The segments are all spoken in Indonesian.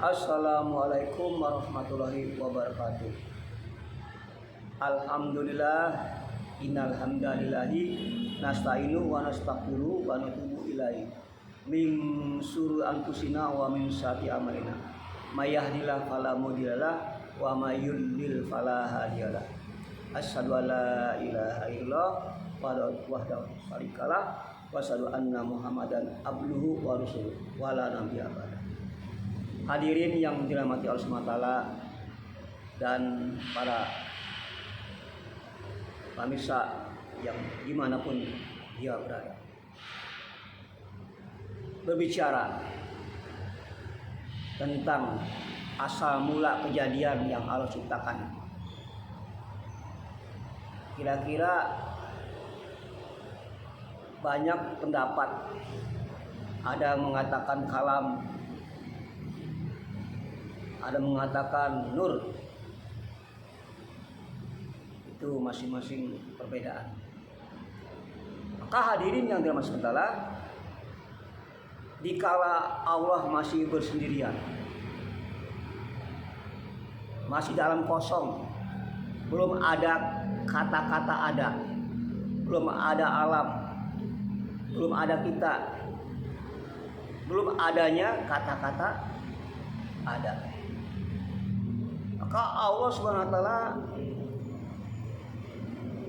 Assalamualaikum warahmatullahi wabarakatuh. Alhamdulillah, innal hamdalillahi nasta'inu wa nastaghfiru wa natubu ilaihi min syururi anfusina wa min sayyiati a'malina. May yahdihillahu fala mudhillalah wa may yudlil fala hadiyalah. Asyhadu an la ilaha illallah wahdahu la syarikalah wa asyhadu anna Muhammadan abduhu wa rasuluh wa la nabiyya ba'da. Hadirin yang dirahmati Allah SWT dan para pemirsa yang dimanapun dia berada, berbicara tentang asal mula kejadian yang Allah ciptakan. Kira-kira banyak pendapat, ada yang mengatakan kalam, ada mengatakan nur. Itu masing-masing perbedaan. Maka hadirin yang dirahmati Allah, dikala Allah masih bersendirian, masih dalam kosong, belum ada kata-kata ada, belum ada alam, belum ada kita, belum adanya kata-kata ada. Maka Allah Subhanahu wa taala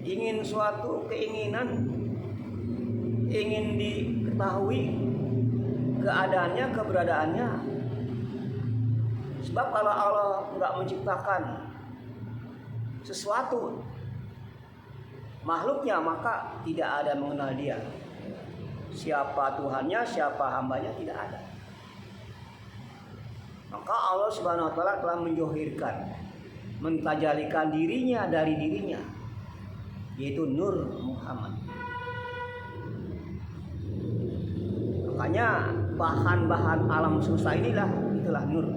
ingin suatu keinginan, ingin diketahui keadaannya, keberadaannya. Sebab kalau Allah enggak menciptakan sesuatu makhluknya, maka tidak ada mengenal dia. Siapa Tuhannya, siapa hambanya, tidak ada. Maka Allah Subhanahu wa taala telah menjohirkan, mentajalikan dirinya dari dirinya, yaitu Nur Muhammad. Makanya bahan-bahan alam semesta itulah nur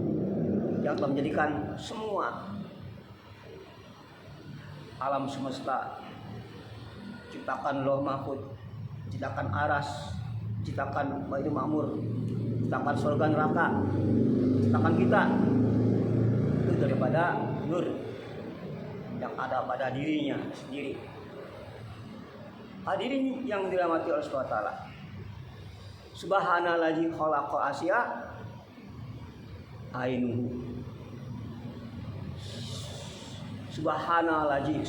yang telah menjadikan semua alam semesta. Ciptakan Lauh Mahfuz, ciptakan aras, ciptakan Baitul Ma'mur, ciptakan surga neraka, ciptakan kita, itu daripada nur yang ada pada dirinya sendiri. Hadirin yang dirahmati Allah SWT, subhanallazi khalaqa asya ainuhu. Subhanallazi,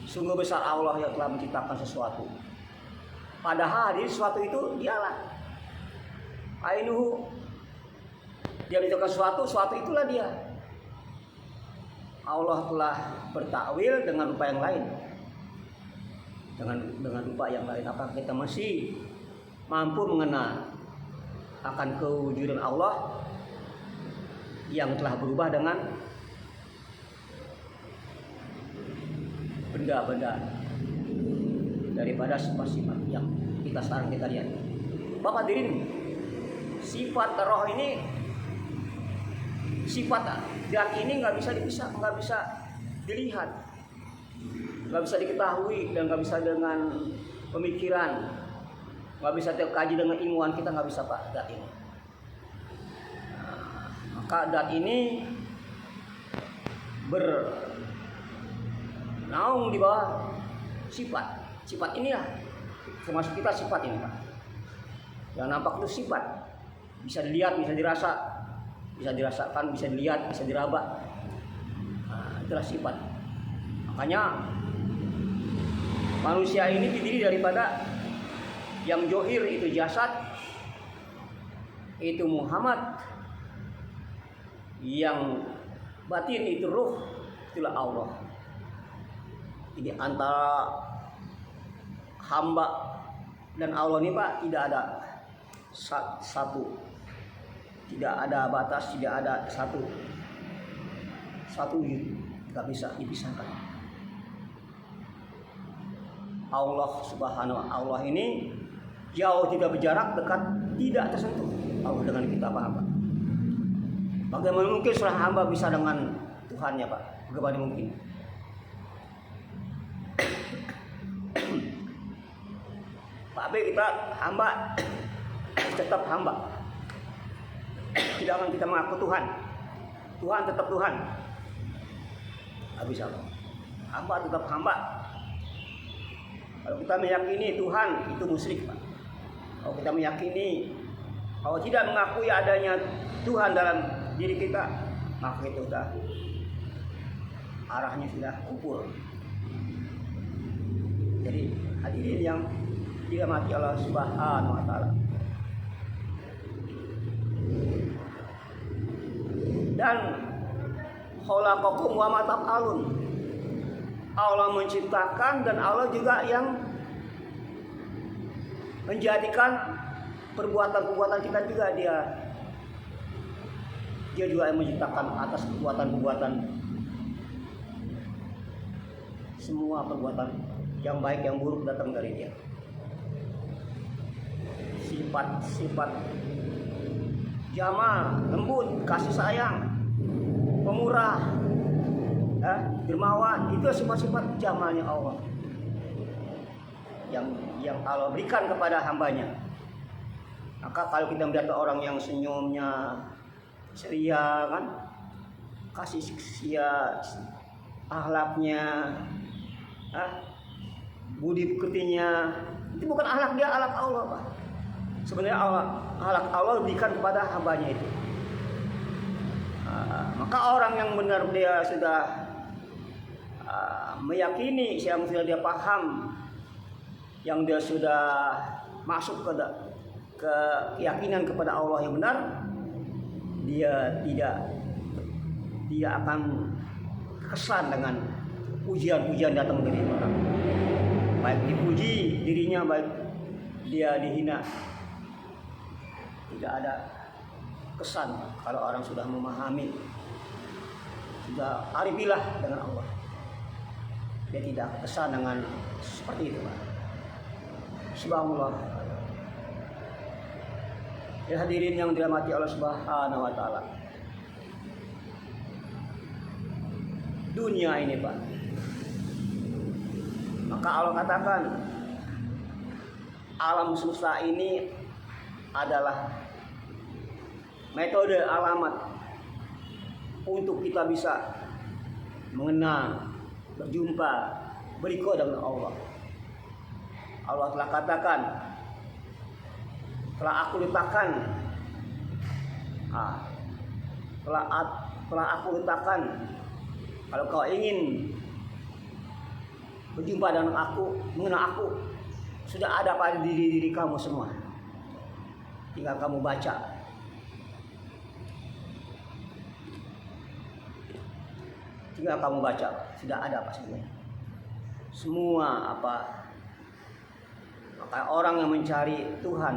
sungguh besar Allah yang telah menciptakan sesuatu. Padahal di sesuatu itu dialah ainuhu. Dia menciptakan sesuatu itulah dia. Allah telah bertakwil dengan rupa yang lain. Dengan rupa yang lain. Apakah kita masih mampu mengenal akan kewujudan Allah yang telah berubah dengan benda-benda daripada sifat-sifat yang sekarang kita lihat. Bapak hadirin, sifat roh ini, sifat dan ini nggak bisa dipisah, nggak bisa dilihat, nggak bisa diketahui, dan nggak bisa dengan pemikiran, nggak bisa dikaji dengan ilmuwan kita, nggak bisa Pak dat ini. Maka dat ini bernaung di bawah sifat. Sifat inilah termasuk kita, sifat ini Pak. Yang nampak itu sifat, bisa dilihat, bisa dirasa, bisa dirasakan, bisa dilihat, bisa diraba. Itulah sifat. Makanya manusia ini terdiri daripada yang johir itu jasad, itu Muhammad, yang batin itu ruh, itulah Allah. Jadi antara hamba dan Allah ini Pak tidak ada satu, tidak ada batas, tidak ada satu nggak bisa dipisahkan. Allah Subhanahu wa Allah ini jauh tidak berjarak, dekat tidak tersentuh Allah dengan kita Pak. Bagaimana mungkin seorang hamba bisa dengan Tuhannya Pak? Bagaimana mungkin? Pak B, kita hamba tetap hamba. Tidak akan kita mengaku Tuhan. Tuhan tetap Tuhan. Nggak bisa. Hamba tetap hamba. Kalau kita meyakini Tuhan, itu musyrik, Pak. Kalau kita meyakini, kalau tidak mengakui adanya Tuhan dalam diri kita, maka itu sudah arahnya sudah kupur. Jadi hadirin yang dirahmati Allah Subhanahu wa taala. Dan khalaqakum wa ma taf'alun. Allah menciptakan dan Allah juga yang menjadikan perbuatan-perbuatan kita juga dia juga yang menciptakan atas perbuatan-perbuatan, semua perbuatan yang baik yang buruk datang dari dia. Sifat-sifat jamaah, lembut, kasih sayang, pemurah, dermawan, itu sifat-sifat jamalnya Allah yang Allah berikan kepada hambanya. Maka kalau kita melihat orang yang senyumnya ceria, kan, kasih sia, akhlaknya, budi pekertinya, itu bukan akhlak dia, akhlak Allah, Pak. Sebenarnya akhlak Allah diberikan kepada hambanya itu. Maka orang yang benar dia sudah meyakini, yang sudah dia paham, yang dia sudah masuk ke keyakinan kepada Allah yang benar, dia tidak akan kesan dengan pujian-pujian datang dari orang. Baik dipuji dirinya, baik dia dihina, tidak ada kesan. Kalau orang sudah memahami, sudah arifilah dengan Allah, dia tidak kesan dengan seperti itu, Pak. Subhanallah. Ya hadirin yang dirahmati Allah Subhanahu wa taala. Dunia ini, Pak, maka Allah katakan alam semesta ini adalah metode alamat untuk kita bisa mengenal, berjumpa, beriko dengan Allah. Allah telah katakan, telah aku letakkan, telah aku letakkan, kalau kau ingin berjumpa dengan aku, mengenal aku, sudah ada pada diri kamu semua. Tinggal kamu baca. Tinggal kamu baca, sudah ada apa semuanya. Semua apa. Maka orang yang mencari Tuhan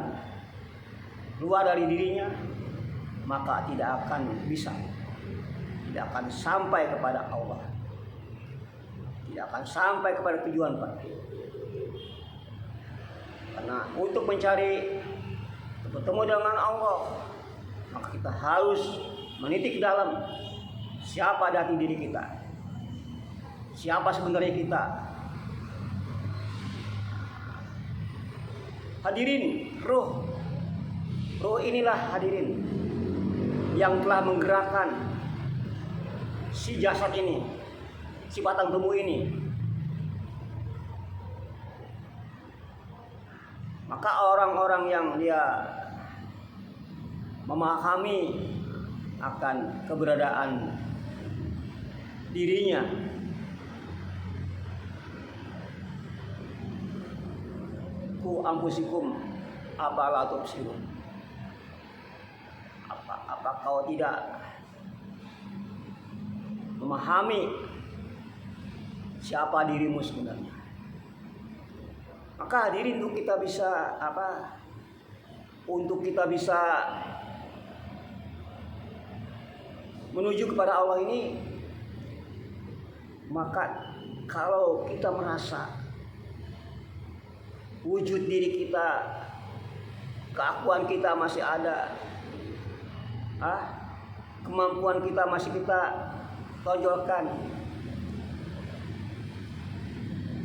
luar dari dirinya, maka tidak akan bisa, tidak akan sampai kepada Allah, tidak akan sampai kepada tujuan, Pak. Karena untuk mencari bertemu dengan Allah, maka kita harus menitik dalam siapa jati diri kita, siapa sebenarnya kita. Hadirin, roh inilah hadirin yang telah menggerakkan si jasad ini, si batang tubuh ini. Maka orang-orang yang dia memahami akan keberadaan dirinya, ku ampusikum apala tubsirun, apa kau tidak memahami siapa dirimu sebenarnya? Maka hadirin, untuk kita bisa untuk kita bisa menuju kepada Allah ini, maka kalau kita merasa wujud diri kita, keakuan kita masih ada, kemampuan kita masih kita tonjolkan,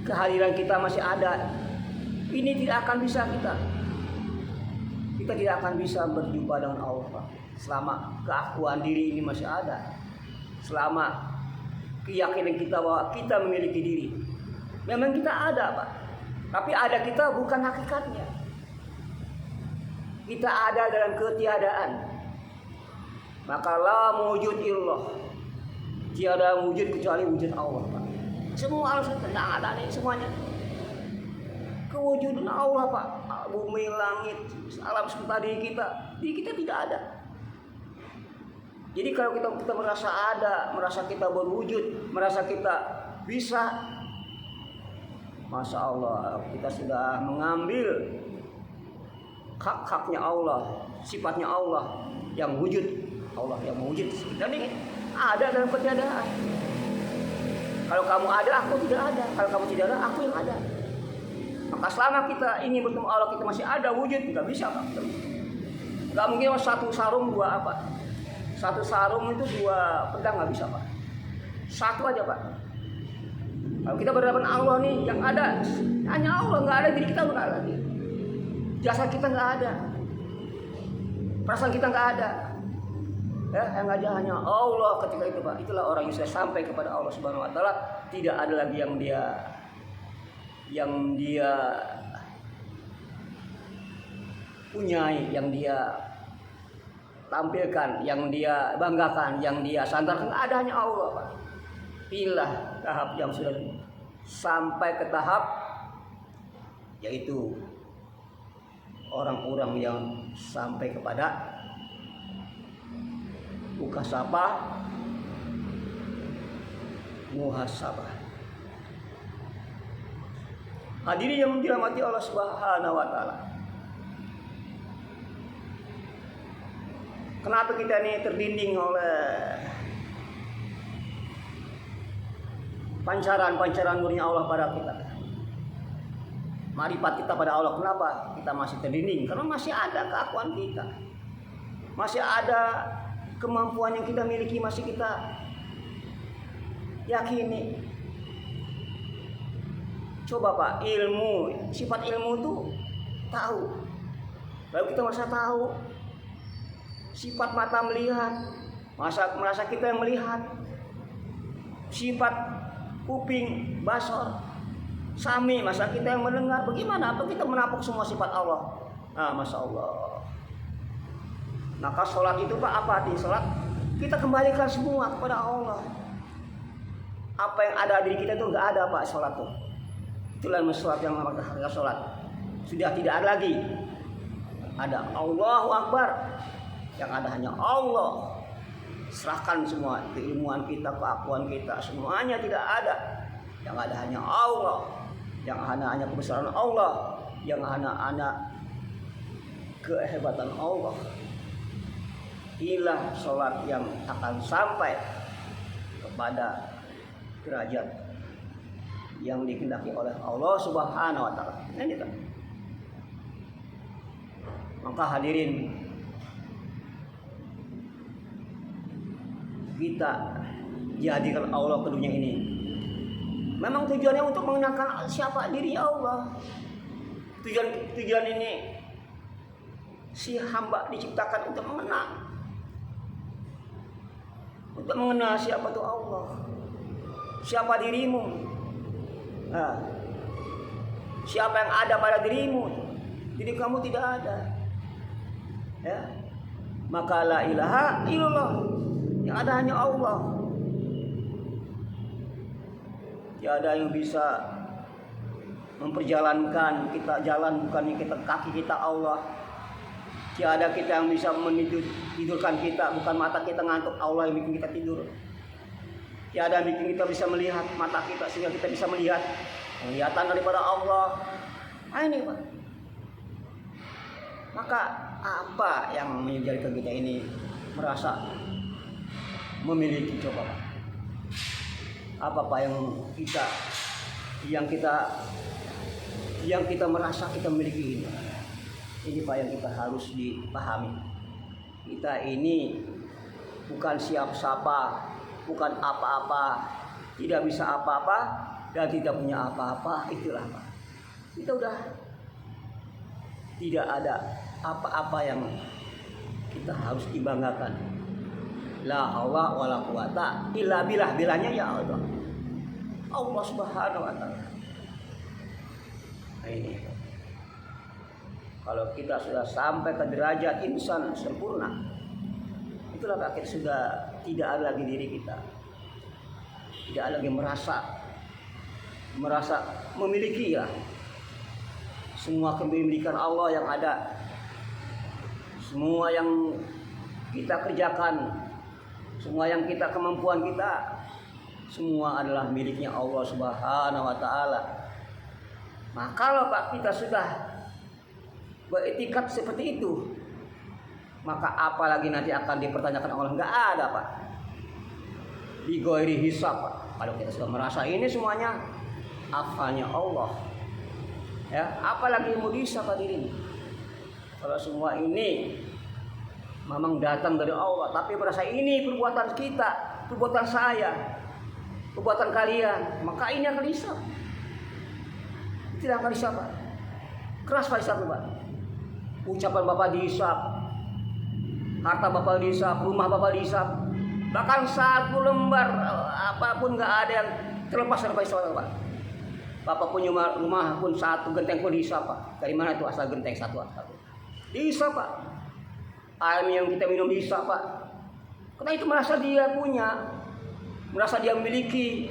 kehadiran kita masih ada, ini tidak akan bisa kita kita tidak akan bisa berjumpa dengan Allah, Pak. Selama keakuan diri ini masih ada, selama keyakinan kita bahwa kita memiliki diri. Memang kita ada, Pak. Tapi ada kita bukan hakikatnya. Kita ada dalam ketiadaan. Maka la mewujud illallah. Tiada wujud kecuali wujud Allah, Pak. Semua harus tidak ada nih semuanya. Kewujudan Allah, Pak. Bumi, langit, alam semesta diri kita tidak ada. Jadi kalau kita merasa ada, merasa kita berwujud, merasa kita bisa, Masya Allah, kita sudah mengambil hak-haknya Allah, sifatnya Allah yang wujud, Allah yang wujud. Kita ini ada dalam ketiadaan. Kalau kamu ada, aku tidak ada. Kalau kamu tidak ada, aku yang ada. Maka selama kita ingin bertemu Allah, kita masih ada wujud, nggak bisa, Pak. Nggak mungkin satu sarung dua apa? Satu sarung itu dua pedang, nggak bisa, Pak. Satu aja, Pak. Kalau kita berhadapan Allah nih, yang ada hanya Allah, nggak ada diri kita, nggak ada lagi. Jasa kita nggak ada, perasaan kita nggak ada. Ya, yang ada hanya Allah ketika itu, Pak. Itulah orang yang sudah sampai kepada Allah Subhanahu Wa Taala. Tidak ada lagi yang dia punyai, yang dia tampilkan, yang dia banggakan, yang dia sandarkan. Ada hanya Allah, Pak. Inilah tahap yang sudah sampai ke tahap yaitu orang-orang yang sampai kepada mukasabah, muhasabah. Hadirin yang dirahmati Allah Subhanahu Wa Taala. Kenapa kita ini terdinding oleh pancaran nurnya Allah pada kita? Marifat kita pada Allah. Kenapa kita masih terdinding? Karena masih ada keakuan kita, masih ada kemampuan yang kita miliki, masih kita yakini. Coba, Pak, ilmu, sifat ilmu itu tahu. Lalu kita merasa tahu. Sifat mata melihat, merasa kita yang melihat. Sifat kuping, basor, sami, masa kita yang mendengar. Bagaimana? Apa kita menampung semua sifat Allah? Nah, Masya Allah. Maka sholat itu, Pak, apa arti sholat? Kita kembalikan semua kepada Allah. Apa yang ada di diri kita itu nggak ada, Pak, sholat itu. Itulah sholat yang harga sholat. Sudah tidak ada lagi. Ada Allahu Akbar. Yang ada hanya Allah. Serahkan semua keilmuan kita, keakuan kita, semuanya tidak ada. Yang ada hanya Allah. Yang hanya kebesaran Allah. Yang hanya kehebatan Allah. Inilah sholat yang akan sampai kepada derajat yang dikehendaki oleh Allah Subhanahu Wa Taala. Ini kan. Maka hadirin, kita jadikan Allah ke dunia ini. Memang tujuannya untuk mengenalkan siapa diri Allah. Tujuan ini si hamba diciptakan untuk mengenal. Untuk mengenal siapa itu Allah. Siapa dirimu? Nah, siapa yang ada pada dirimu? Diri kamu tidak ada. Ya. Maka la ilaha illallah. Yang ada hanya Allah. Tiada yang bisa memperjalankan kita jalan bukan kita kaki kita Allah. Tiada kita yang bisa menidurkan kita, bukan mata kita ngantuk, Allah yang bikin kita tidur. Tiada yang bikin kita bisa melihat, mata kita sehingga kita bisa melihat. Penglihatan daripada Allah. Nah, ini, Pak. Maka apa yang menjadikan kita ini merasa memiliki, coba, Pak? Apa yang kita merasa kita miliki ini? Ini, Pak, yang kita harus dipahami. Kita ini bukan siapa-siapa, bukan apa-apa, tidak bisa apa-apa dan tidak punya apa-apa. Itulah, Pak. Kita udah tidak ada apa-apa yang kita harus dibanggakan. La haula wala quwata illa billah, bilahnya ya Allah. Allah Subhanahu wa taala. Nah, ini. Kalau kita sudah sampai ke derajat insan sempurna, itulah akhir sudah tidak ada lagi diri kita. Tidak ada lagi merasa memiliki ya. Semua kepemilikan Allah yang ada, semua yang kita kerjakan, semua yang kita kemampuan kita, semua adalah miliknya Allah Subhanahu wa taala. Nah, kalau Pak kita sudah beretikat seperti itu, maka apalagi nanti akan dipertanyakan Allah? Enggak ada, Pak. Di ghairi hisab, Pak. Kalau kita sudah merasa ini semuanya afalnya Allah, ya, apalagi mau disab hadirin. Kalau semua ini memang datang dari Allah, tapi merasa ini perbuatan kita, perbuatan saya, perbuatan kalian, maka ini akan disab. Tidak akan disab, Pak. Keras Pak disab, Pak. Ucapan Bapak dihisab, harta Bapak dihisab, rumah Bapak dihisab, bahkan 1 lembar apapun nggak ada yang terlepas dari hisab, Pak. Bapak punya rumah pun 1 genteng pun dihisab, Pak. Dari mana itu asal genteng satu? Dihisab, Pak. Air yang kita minum dihisab, Pak. Karena itu merasa dia punya, merasa dia memiliki,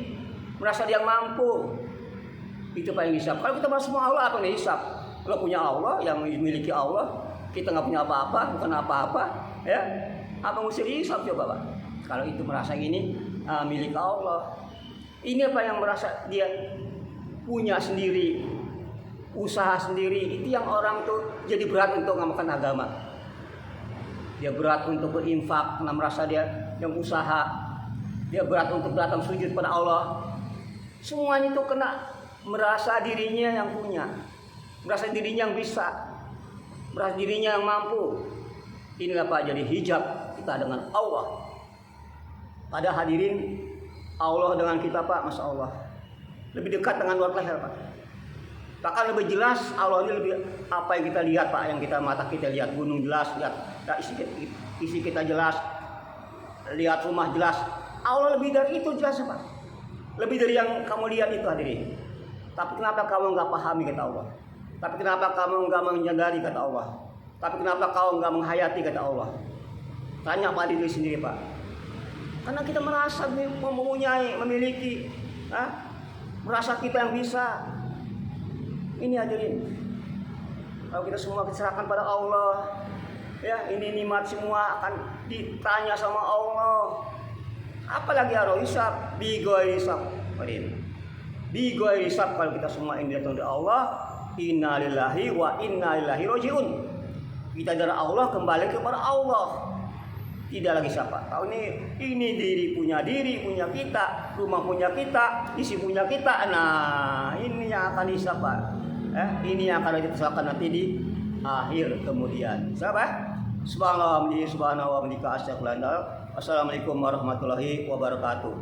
merasa dia mampu. Itu Pak yang dihisab. Kalau kita merasa semua Allah, apa yang dihisab? Kalau punya Allah, yang memiliki Allah, kita nggak punya apa-apa, bukan apa-apa, ya. Apa mesti dihisab coba, Pak? Kalau itu merasa ini milik Allah. Ini apa yang merasa dia punya sendiri, usaha sendiri, itu yang orang tuh jadi berat untuk ngamalkan agama. Dia berat untuk berinfak, karena merasa dia yang usaha. Dia berat untuk datang sujud pada Allah. Semuanya itu kena merasa dirinya yang punya, merasa dirinya yang bisa, merasa dirinya yang mampu. Inilah Pak jadi hijab kita dengan Allah. Pada hadirin, Allah dengan kita Pak, Masya Allah, lebih dekat dengan luar leher Pak. Bahkan lebih jelas Allah ini lebih apa yang kita lihat Pak, yang kita mata kita lihat gunung jelas, lihat isi kita jelas, lihat rumah jelas. Allah lebih dari itu jelas Pak. Lebih dari yang kamu lihat itu hadirin. Tapi kenapa kamu nggak pahami kata Allah? Tapi kenapa kamu nggak menyadari kata Allah? Tapi kenapa kamu nggak menghayati kata Allah? Tanya Pak diri sendiri Pak. Karena kita merasa mempunyai, memiliki, merasa kita yang bisa. Ini hadirin, kalau kita semua diserahkan pada Allah, ya ini nikmat semua akan ditanya sama Allah. Apalagi harus hisab, bigoi hisab, hadirin. Bigoi hisab kalau kita semua ini datang dari Allah, inna lillahi wa inna ilaihi rajiun. Kita dari Allah kembali kepada Allah. Tidak lagi siapa. Tahu ini diri punya kita, rumah punya kita, isi punya kita. Nah, ini yang akan hisab, Pak. Ini yang akan dipersoalkan nanti di akhir kemudian. Siapa? Subhanallah wa bihamdihi, Assalamualaikum warahmatullahi wabarakatuh.